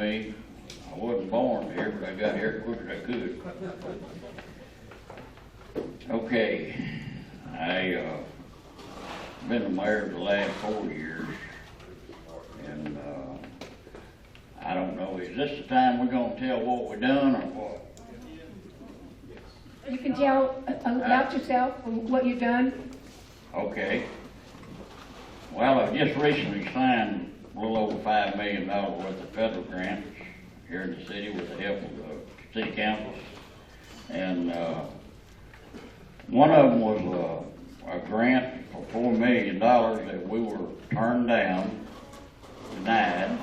me. I wasn't born here, but I got here quicker than I could. Okay, been the mayor the last 4 years, and I don't know, is this the time we're gonna tell what we done or what? You can tell about yourself, what you've done. Okay. Well, I just recently signed a little over $5 million worth of federal grants here in the city with the help of the city council. And one of them was a grant for $4 million that we were turned down, denied.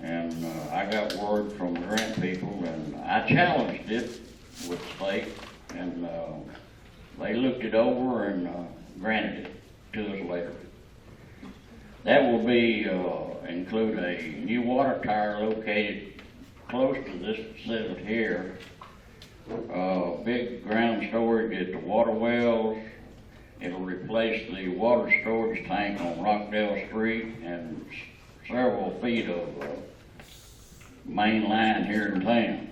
And I got word from the grant people, and I challenged it with the state, and they looked it over and granted it to us later. That will be include a new water tower located close to this facility here. Big ground storage at the water wells. It'll replace the water storage tank on Rockdale Street and several feet of main line here in town.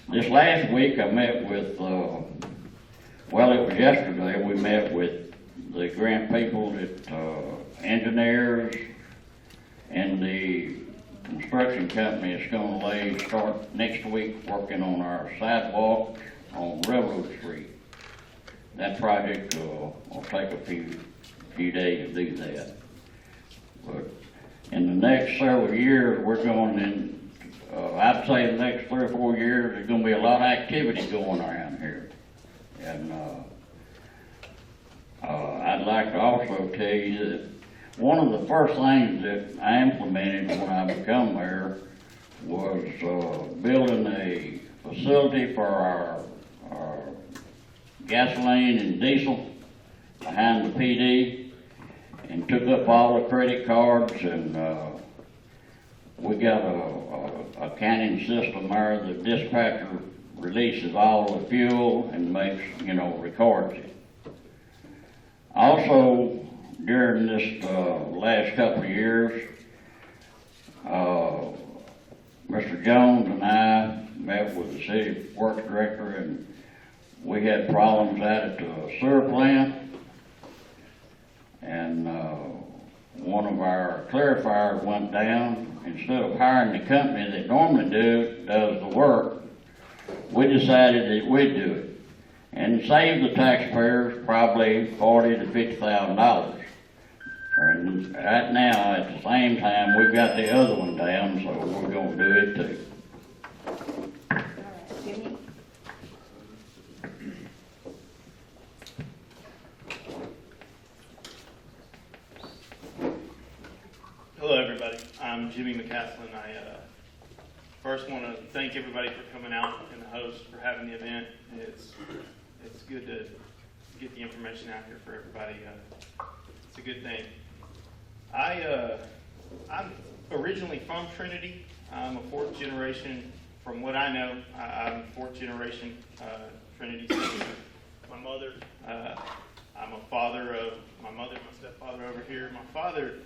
This last week I met with, well, it was yesterday, we met with the grant people, that engineers, and the construction company is going to start next week working on our sidewalk on Railroad Street. That project will take a few days to do that. But in the next several years, we're going in, I'd say the next 3 or 4 years, there's going to be a lot of activity going around here. And I'd like to also tell you that one of the first things that I implemented when I become mayor was building a facility for our gasoline and diesel behind the PD, and took up all the credit cards, and we got a accounting system there. The dispatcher releases all the fuel and makes, records it. Also, during this last couple of years, Mr. Jones and I met with the city works director, and we had problems out at the sewer plant, and one of our clarifiers went down. Instead of hiring the company that normally does the work, we decided that we'd do it and save the taxpayers probably $40,000 to $50,000. And right now, at the same time, we've got the other one down, so we're going to do it too. All right, Jimmy? Hello, everybody. I'm Jimmy McCaslin. I first want to thank everybody for coming out and the host for having the event. It's good to get the information out here for everybody. It's a good thing. I'm originally from Trinity. I'm a 4th generation. From what I know, I'm 4th generation Trinity citizen. My mother, I'm a father of my mother, my stepfather over here. My father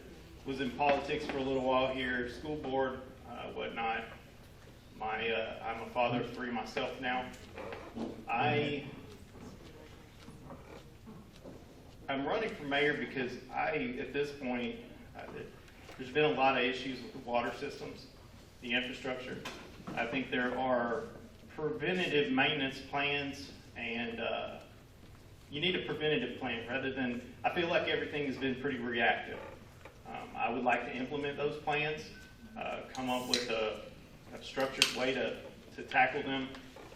was in politics for a little while here, school board, whatnot. I'm a father of 3 myself now. I'm running for mayor because at this point, there's been a lot of issues with the water systems, the infrastructure. I think there are preventative maintenance plans, and you need a preventative plan rather than, I feel like everything has been pretty reactive. I would like to implement those plans, come up with a structured way to tackle them.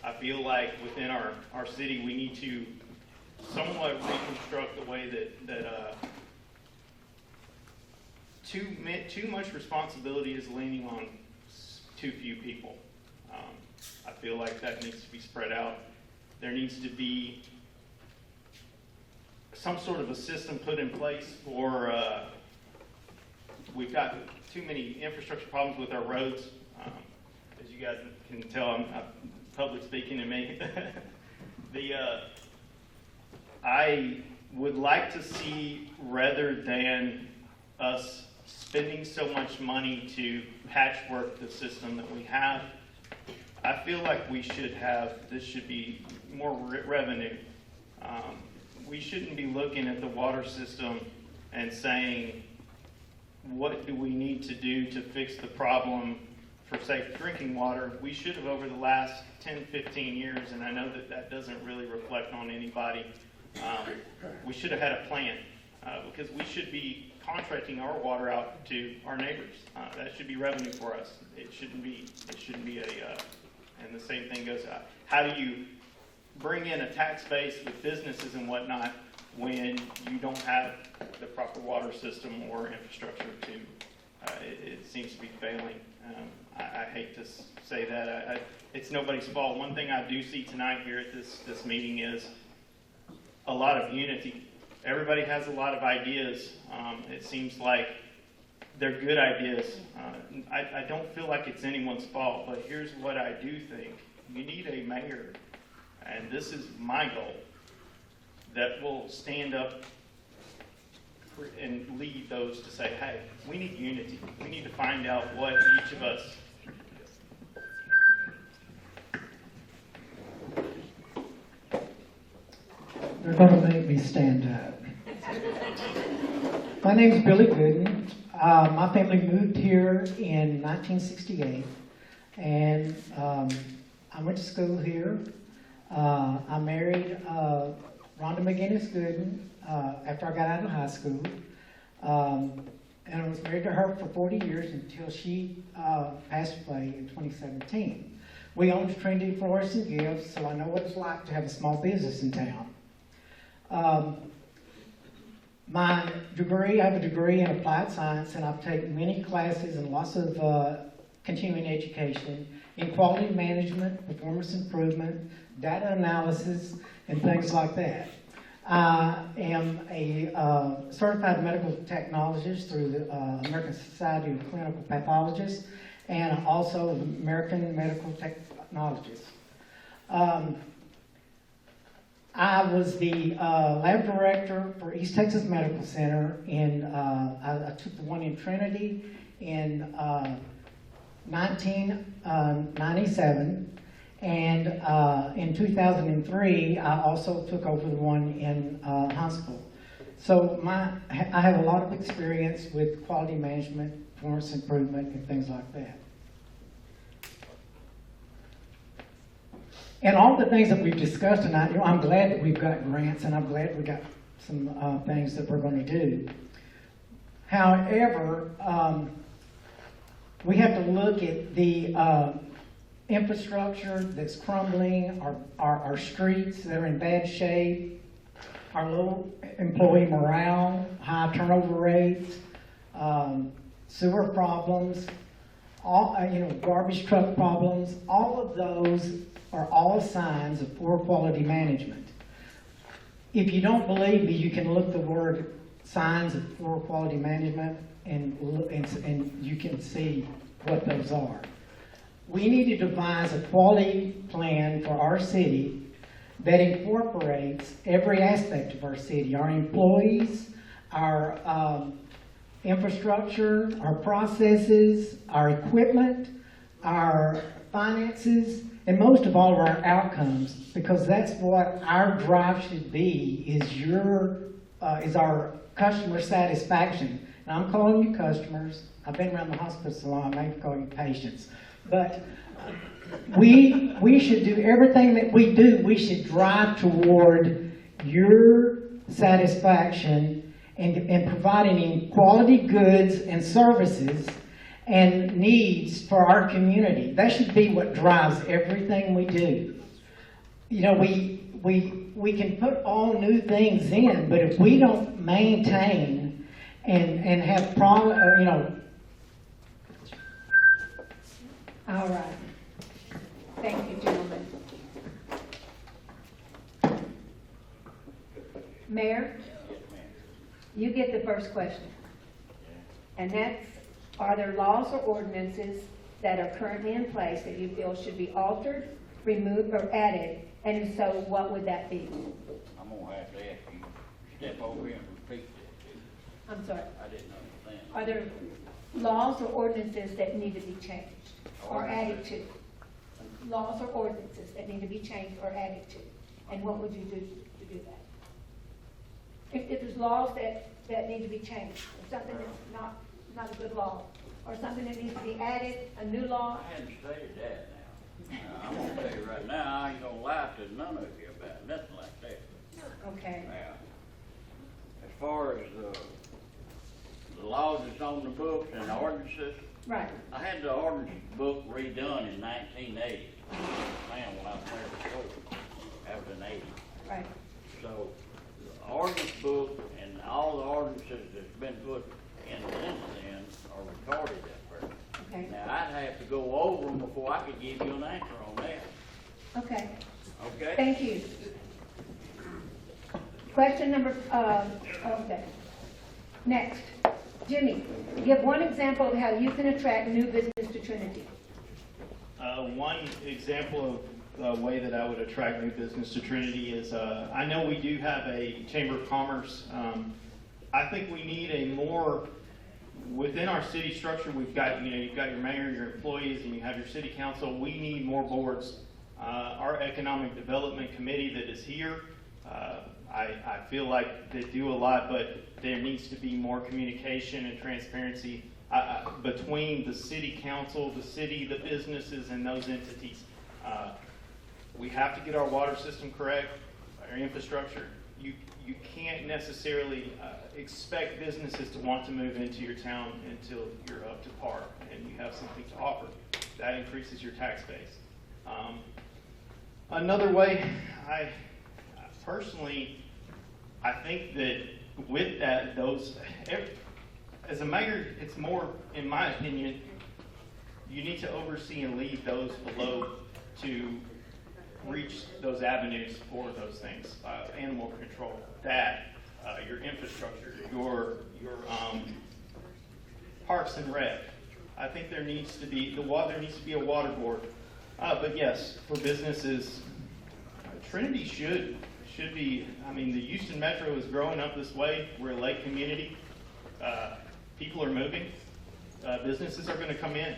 I feel like within our city we need to somewhat reconstruct the way that too much responsibility is leaning on too few people. I feel like that needs to be spread out. There needs to be some sort of a system put in place for, we've got too many infrastructure problems with our roads. As you guys can tell, I'm public speaking to me. I would like to see, rather than us spending so much money to patchwork the system that we have. I feel like this should be more revenue. We shouldn't be looking at the water system and saying, what do we need to do to fix the problem for safe drinking water? We should have, over the last 10, 15 years, and I know that that doesn't really reflect on anybody, we should have had a plan, because we should be contracting our water out to our neighbors. That should be revenue for us. It shouldn't be and the same thing goes, how do you bring in a tax base with businesses and whatnot when you don't have the proper water system or infrastructure to, it seems to be failing. I hate to say that. It's nobody's fault. One thing I do see tonight here at this meeting is a lot of unity. Everybody has a lot of ideas. It seems like they're good ideas. I don't feel like it's anyone's fault, but here's what I do think. You need a mayor, and this is my goal, that will stand up and lead those to say, hey, we need unity. We need to find out what each of us. They're going to make me stand up. My name's Billy Gooden. My family moved here in 1968, and I went to school here. I married Rhonda McGinnis Gooden after I got out of high school, and I was married to her for 40 years until she passed away in 2017. We owned Trinity Florist and Gifts, so I know what it's like to have a small business in town. I have a degree in applied science, and I've taken many classes and lots of continuing education in quality management, performance improvement, data analysis, and things like that. I am a certified medical technologist through the American Society of Clinical Pathologists, and also American Medical Technologists. I was the lab director for East Texas Medical Center I took the one in Trinity in 1997, and in 2003 I also took over the one in Huntsville. So I have a lot of experience with quality management, performance improvement, and things like that. And all the things that we've discussed tonight, I'm glad that we've got grants, and I'm glad we got some things that we're going to do. However, we have to look at the infrastructure that's crumbling, our streets that are in bad shape, our low employee morale, high turnover rates, sewer problems, garbage truck problems. All of those are all signs of poor quality management. If you don't believe me, you can look the word signs of poor quality management and you can see what those are. We need to devise a quality plan for our city that incorporates every aspect of our city, our employees, our infrastructure, our processes, our equipment, our finances, and most of all, our outcomes, because that's what our drive should be, is our customer satisfaction. And I'm calling you customers. I've been around the hospital so long, I may call you patients. But we should do everything that we do. We should drive toward your satisfaction and providing quality goods and services and needs for our community. That should be what drives everything we do. We can put all new things in, but if we don't maintain and have All right. Thank you, gentlemen. Mayor, you get the first question. And that's, are there laws or ordinances that are currently in place that you feel should be altered, removed, or added? And if so, what would that be? I'm gonna have to ask you to step over here and repeat that. I'm sorry. I didn't understand Are there laws or ordinances that need to be changed or added to? Laws or ordinances that need to be changed or added to? And what would you do to do that? If there's laws that need to be changed, or something that's not a good law, or something that needs to be added, a new law? I hadn't stated that now. I'm gonna tell you right now, I ain't gonna lie to none of you about nothing like that. Okay, Now, as far as the laws that's on the books and the ordinances, right, I had the ordinance book redone in 1980. Man, when I was there before, after an 80. right, So, the ordinance book and all the ordinances that's been put in since then are recorded up there. okay, Now, I'd have to go over them before I could give you an answer on that, okay. okay? Thank you. Question number, okay. Next, Jimmy, give one example of how you can attract new business to Trinity. One example of a way that I would attract new business to Trinity is, I know we do have a Chamber of Commerce. I think we need a more, within our city structure, we've got, you've got your mayor, your employees, and you have your city council. We need more boards. Our Economic Development Committee that is here, I feel like they do a lot, but there needs to be more communication and transparency between the city council, the city, the businesses, and those entities. We have to get our water system correct, our infrastructure. You can't necessarily expect businesses to want to move into your town until you're up to par and you have something to offer. That increases your tax base. Another way, I personally, I think that with that, as a mayor, it's more, in my opinion, you need to oversee and lead those below to reach those avenues for those things. Animal control, that, your infrastructure, your parks and rec. I think there needs to be a water board. But yes, for businesses, Trinity should be, I mean, the Houston Metro is growing up this way. We're a lake community. People are moving. Businesses are going to come in.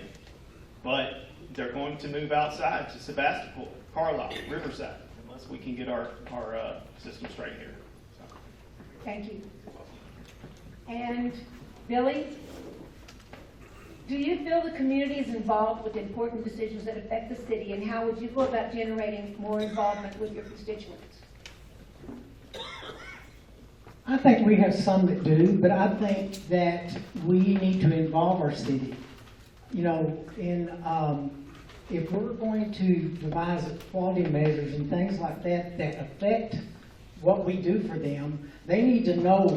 But they're going to move outside to Sebastopol, Carlisle, Riverside, unless we can get our system straight here. So. Thank you. And Billy, do you feel the community is involved with important decisions that affect the city, and how would you go about generating more involvement with your constituents? I think we have some that do, but I think that we need to involve our city. You know, if we're going to devise quality measures and things like that that affect what we do for them, they need to know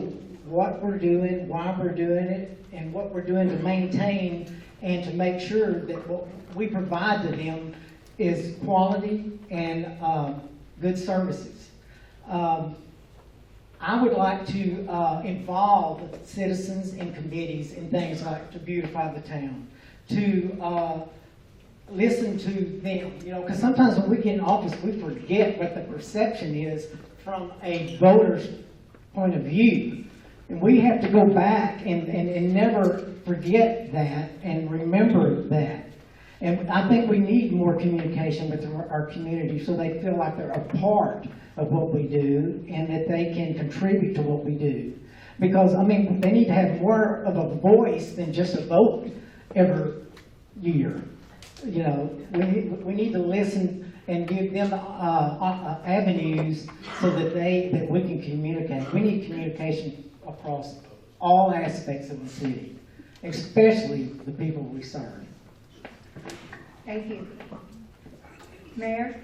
what we're doing, why we're doing it, and what we're doing to maintain and to make sure that what we provide to them is quality and good services. I would like to involve citizens in committees and things like to beautify the town, to listen to them, you know, because sometimes when we get in office, we forget what the perception is from a voter's point of view. And we have to go back and never forget that and remember that. And I think we need more communication with our community so they feel like they're a part of what we do and that they can contribute to what we do. Because, I mean, they need to have more of a voice than just a vote every year. You know, we need to listen and give them avenues so that we can communicate. We need communication across all aspects of the city, especially the people we serve. Thank you. Mayor,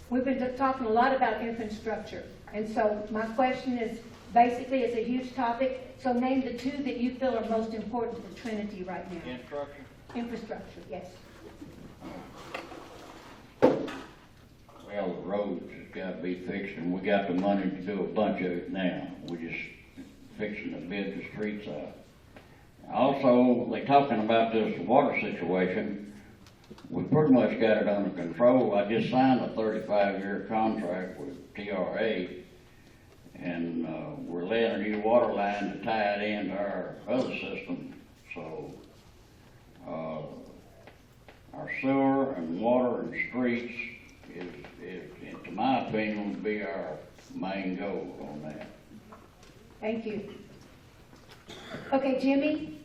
we've been talking a lot about infrastructure, and so my question is, basically, it's a huge topic, so name the two that you feel are most important to Trinity right now. Infrastructure? Infrastructure, yes. Well, the roads has got to be fixed, and we got the money to do a bunch of it now. We're just fixing to bid the streets out. Also, they talking about this water situation. We pretty much got it under control. I just signed a 35-year contract with TRA, And, we're laying a new water line to tie it into our other system, so, our sewer and water and streets is, to my opinion, would be our main goal on that. Thank you. Okay, Jimmy,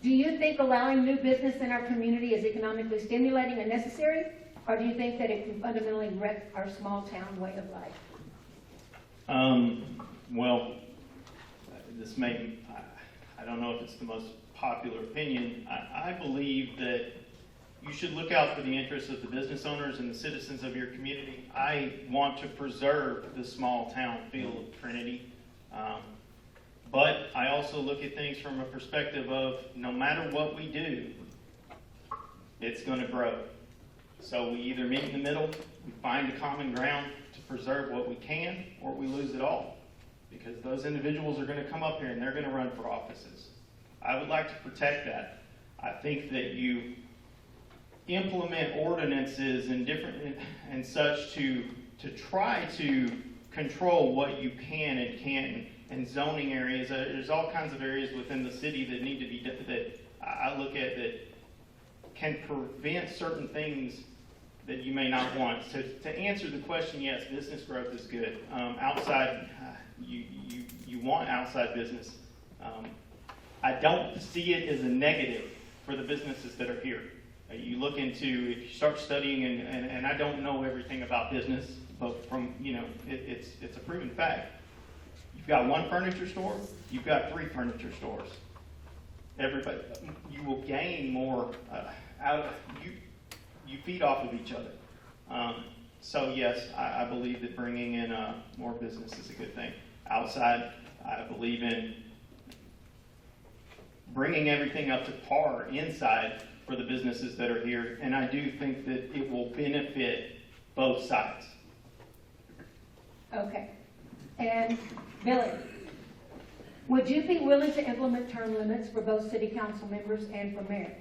do you think allowing new business in our community is economically stimulating and necessary? Or do you think that it can fundamentally wreck our small town way of life? Well, this may, I don't know if it's the most popular opinion. I believe that you should look out for the interests of the business owners and the citizens of your community. I want to preserve the small town feel of Trinity. But I also look at things from a perspective of no matter what we do, it's going to grow. So we either meet in the middle, we find a common ground to preserve what we can, or we lose it all. Because those individuals are going to come up here and they're going to run for offices. I would like to protect that. I think that you implement ordinances and different and such to try to control what you can and can't, and zoning areas. There's all kinds of areas within the city that need to be, that I look at that can prevent certain things that you may not want. So to answer the question, yes, business growth is good. Outside, you want outside business. I don't see it as a negative for the businesses that are here. You look into, if you start studying, and I don't know everything about business, but from, it's a proven fact. You've got one furniture store, you've got 3 furniture stores. Everybody, you will gain more you feed off of each other. So yes, I believe that bringing in more business is a good thing. Outside, I believe in bringing everything up to par inside for the businesses that are here, and I do think that it will benefit both sides. Okay. And Billy, would you be willing to implement term limits for both city council members and for mayor?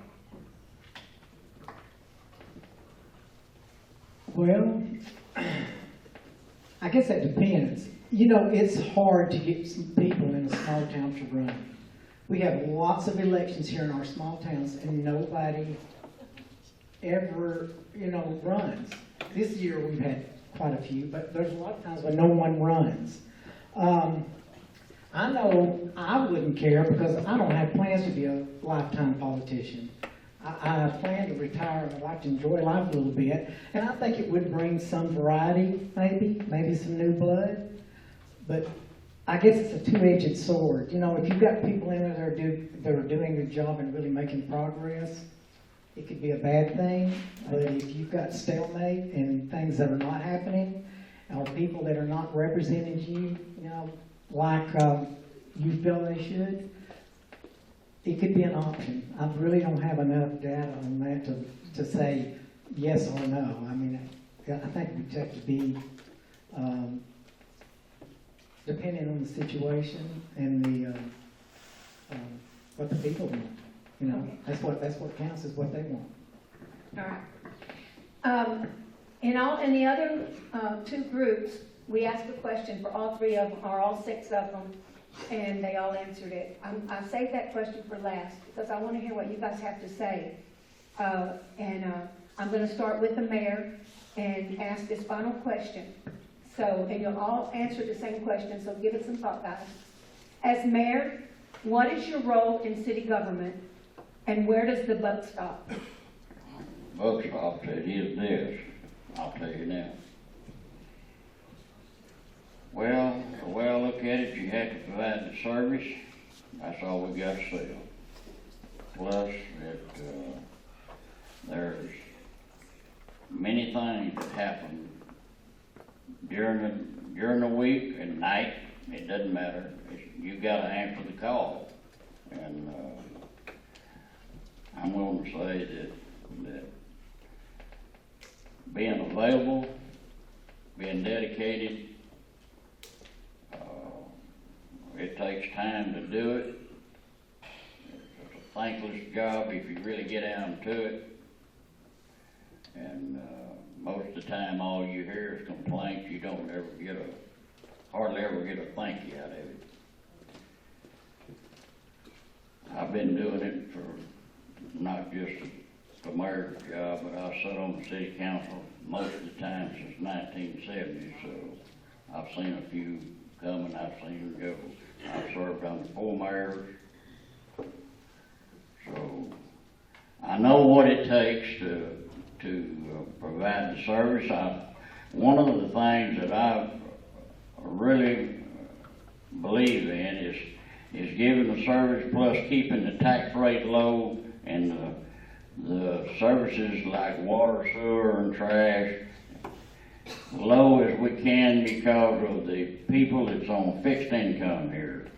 Well, I guess that depends. It's hard to get some people in a small town to run. We have lots of elections here in our small towns, and nobody ever, runs. This year we've had quite a few, but there's a lot of times when no one runs. I know I wouldn't care because I don't have plans to be a lifetime politician. I plan to retire and I'd like to enjoy life a little bit, and I think it would bring some variety, maybe some new blood. But I guess it's a two-edged sword. If you've got people in there that are doing their job and really making progress, it could be a bad thing. But if you've got stalemate and things that are not happening, or people that are not representing you, like you feel they should, it could be an option. I really don't have enough data on that to say yes or no. I mean, I think we just have to be depending on the situation and the what the people want. Okay. That's what counts, is what they want. All right. In the other 2 groups, we asked a question for all 3 of them, or all 6 of them, and they all answered it. I saved that question for last because I want to hear what you guys have to say. I'm going to start with the mayor and ask this final question. And you'll all answer the same question, so give it some thought, guys. As mayor, what is your role in city government, and where does the buck stop? Buck stops at his desk, I'll tell you now. Well, the way I look at it, you have to provide the service. That's all we got to sell. Plus, there's many things that happen during the week and night. It doesn't matter. You got to answer the call, and I'm willing to say that being available, being dedicated. It takes time to do it. It's a thankless job if you really get down to it. And most of the time, all you hear is complaints. You don't ever get hardly ever get a thank you out of it. I've been doing it for not just the mayor's job, but I sat on the city council most of the time since 1970, so I've seen a few come and I've seen them go. I've served under 4 mayors, so I know what it takes to provide the service. One of the things that I really believe in is giving the service plus keeping the tax rate low and the services like water, sewer, and trash low as we can because of the people that's on fixed income here.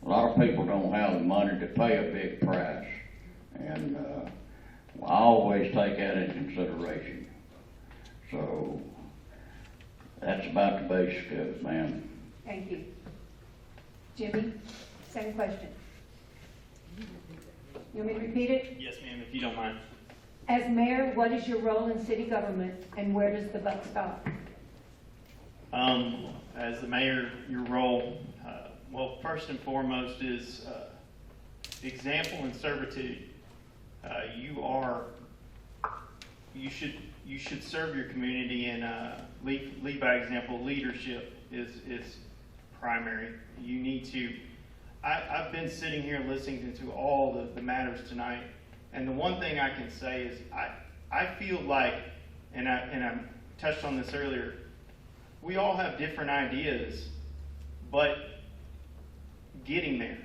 A lot of people don't have the money to pay a big price, and I always take that into consideration. So that's about the basics of it, ma'am. Thank you. Jimmy, same question. You want me to repeat it? Yes, ma'am, if you don't mind. As mayor, what is your role in city government and where does the buck stop? As the mayor, your role, well, first and foremost is example and servitude. You should serve your community and lead by example. Leadership is primary. You need to. I've been sitting here listening to all the matters tonight, and the one thing I can say is I feel like, and I touched on this earlier, we all have different ideas, but getting there,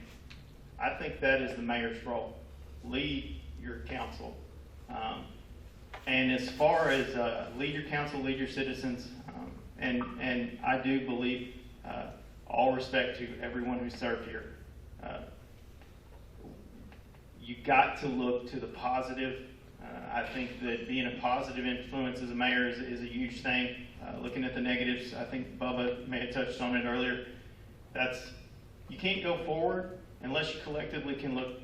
I think that is the mayor's role. Lead your council. And as far as lead your council, lead your citizens, and I do believe all respect to everyone who served here. You got to look to the positive. I think that being a positive influence as a mayor is a huge thing. Looking at the negatives, I think Bubba may have touched on it earlier. You can't go forward unless you collectively can look,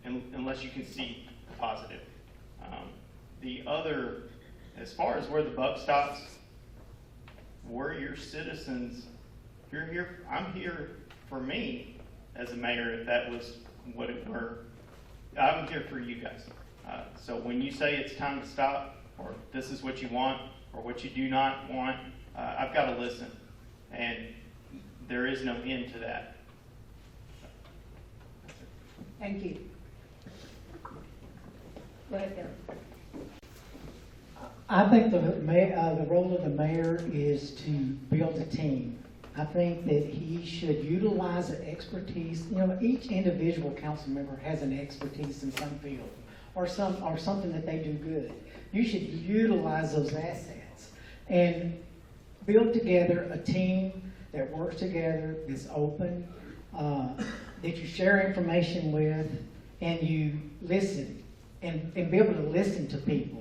unless you can see the positive. The other, as far as where the buck stops, we're your citizens. You're here. I'm here for me as a mayor. If that was what it were, I'm here for you guys. So when you say it's time to stop, or this is what you want, or what you do not want, I've got to listen, and there is no end to that. Thank you. Go ahead, Darryl. I think the role of the mayor is to build a team. I think that he should utilize the expertise. You know, each individual council member has an expertise in some field or something that they do good. You should utilize those assets and build together a team that works together, is open, that you share information with, and you listen and be able to listen to people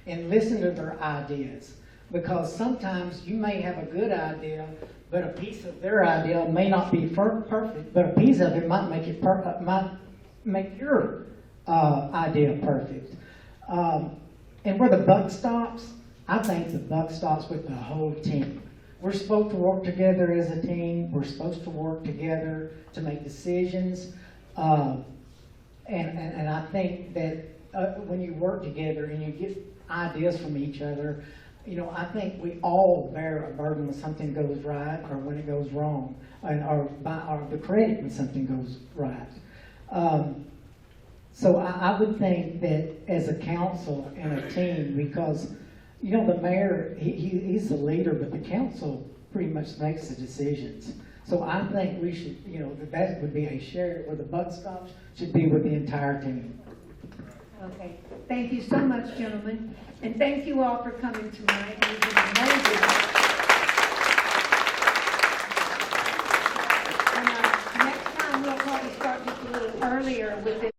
and listen to their ideas. Because sometimes you may have a good idea, but a piece of their idea may not be perfect, but a piece of it might make make your idea perfect. And where the buck stops, I think the buck stops with the whole team. We're supposed to work together as a team. We're supposed to work together to make decisions. And I think that when you work together and you get ideas from each other, you know, I think we all bear a burden when something goes right or when it goes wrong, or the credit when something goes right. So I would think that as a council and a team, because, you know, the mayor, he's the leader, but the council pretty much makes the decisions. So I think we should, you know, that would be a share, where the buck stops should be with the entire team. Okay. Thank you so much, gentlemen. And thank you all for coming tonight. You've been amazing. And next time we'll probably start just a little earlier with this.